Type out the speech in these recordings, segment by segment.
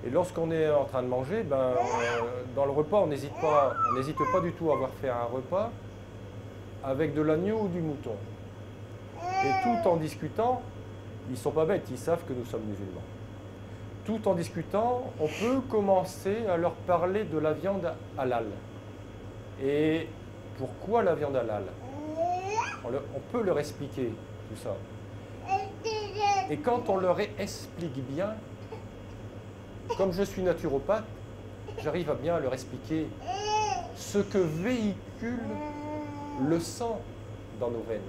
Et lorsqu'on est en train de manger, dans le repas, on n'hésite pas du tout à avoir fait un repas avec de l'agneau ou du mouton. Et tout en discutant, ils ne sont pas bêtes, ils savent que nous sommes musulmans. Tout en discutant, on peut commencer à leur parler de la viande halal. Et pourquoi la viande halal? On peut leur expliquer tout ça. Et quand on leur explique bien, comme je suis naturopathe, j'arrive à bien leur expliquer ce que véhicule le sang dans nos veines.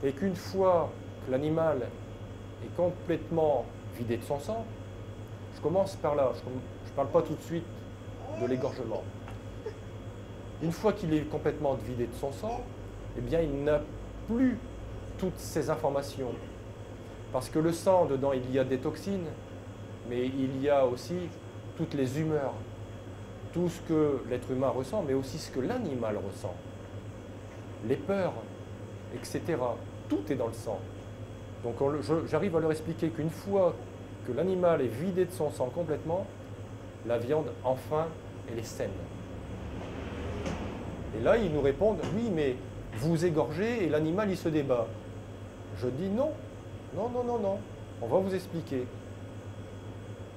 Et qu'une fois que l'animal est complètement vidé de son sang, je commence par là, je ne parle pas tout de suite de l'égorgement. Une fois qu'il est complètement vidé de son sang, eh bien il n'a plus toutes ces informations. Parce que le sang, dedans, il y a des toxines, mais il y a aussi toutes les humeurs, tout ce que l'être humain ressent, mais aussi ce que l'animal ressent. Les peurs, etc. Tout est dans le sang. Donc j'arrive à leur expliquer qu'une fois que l'animal est vidé de son sang complètement, la viande, enfin, elle est saine. Et là, ils nous répondent, oui, mais vous égorgez et l'animal, il se débat. Je dis non, non, non, non, non, on va vous expliquer.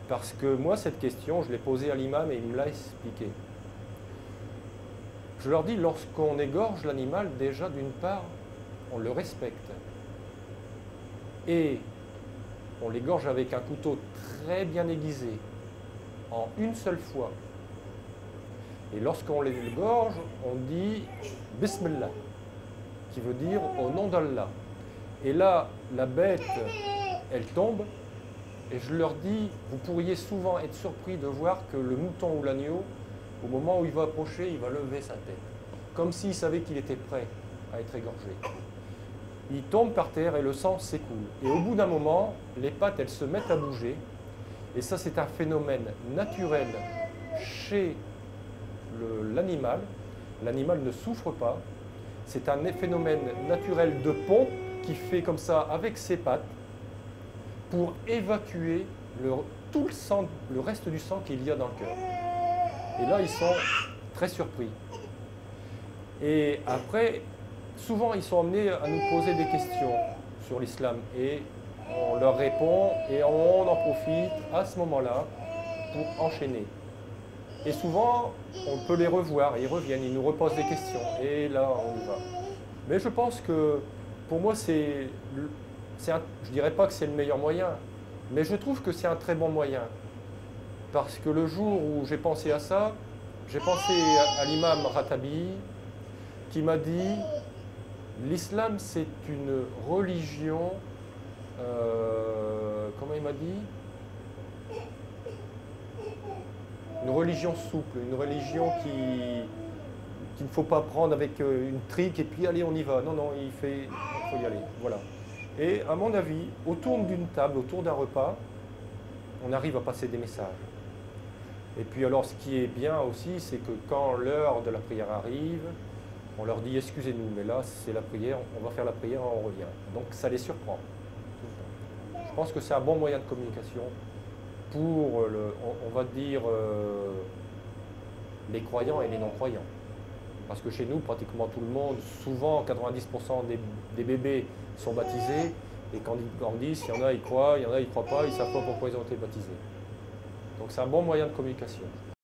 Parce que moi, cette question, je l'ai posée à l'imam et il me l'a expliqué. Je leur dis, lorsqu'on égorge l'animal, déjà, d'une part, on le respecte. Et on l'égorge avec un couteau très bien aiguisé, en une seule fois. Et lorsqu'on l'égorge, on dit « Bismillah », qui veut dire « au nom d'Allah ». Et là, la bête, elle tombe, et je leur dis, vous pourriez souvent être surpris de voir que le mouton ou l'agneau, au moment où il va approcher, il va lever sa tête, comme s'il savait qu'il était prêt à être égorgé. Il tombe par terre et le sang s'écoule. Et au bout d'un moment, les pattes, elles se mettent à bouger. Et ça, c'est un phénomène naturel chez l'animal. L'animal ne souffre pas. C'est un phénomène naturel de pont qui fait comme ça avec ses pattes pour évacuer tout le sang, le reste du sang qu'il y a dans le cœur. Et là, ils sont très surpris. Et après, souvent, ils sont amenés à nous poser des questions sur l'islam. Et on leur répond et on en profite à ce moment-là pour enchaîner. Et souvent, on peut les revoir, ils reviennent, ils nous reposent des questions. Et là, on y va. Mais je pense que, pour moi, je ne dirais pas que c'est le meilleur moyen, mais je trouve que c'est un très bon moyen. Parce que le jour où j'ai pensé à ça, j'ai pensé à l'imam Ratabi, qui m'a dit « L'islam, c'est une religion… comment il m'a dit? Une religion souple, une religion qu'il ne faut pas prendre avec une trique et puis allez, on y va. Non, non, il faut y aller. Voilà. Et à mon avis, autour d'une table, autour d'un repas, on arrive à passer des messages. Et puis alors, ce qui est bien aussi, c'est que quand l'heure de la prière arrive, on leur dit « excusez-nous, mais là, c'est la prière, on va faire la prière, on revient ». Donc ça les surprend. Je pense que c'est un bon moyen de communication pour, on va dire, les croyants et les non-croyants. Parce que chez nous, pratiquement tout le monde, souvent 90% des bébés sont baptisés, et quand ils grandissent, il y en a, ils croient, il y en a, ils ne croient pas, ils ne savent pas pourquoi ils ont été baptisés. Donc c'est un bon moyen de communication.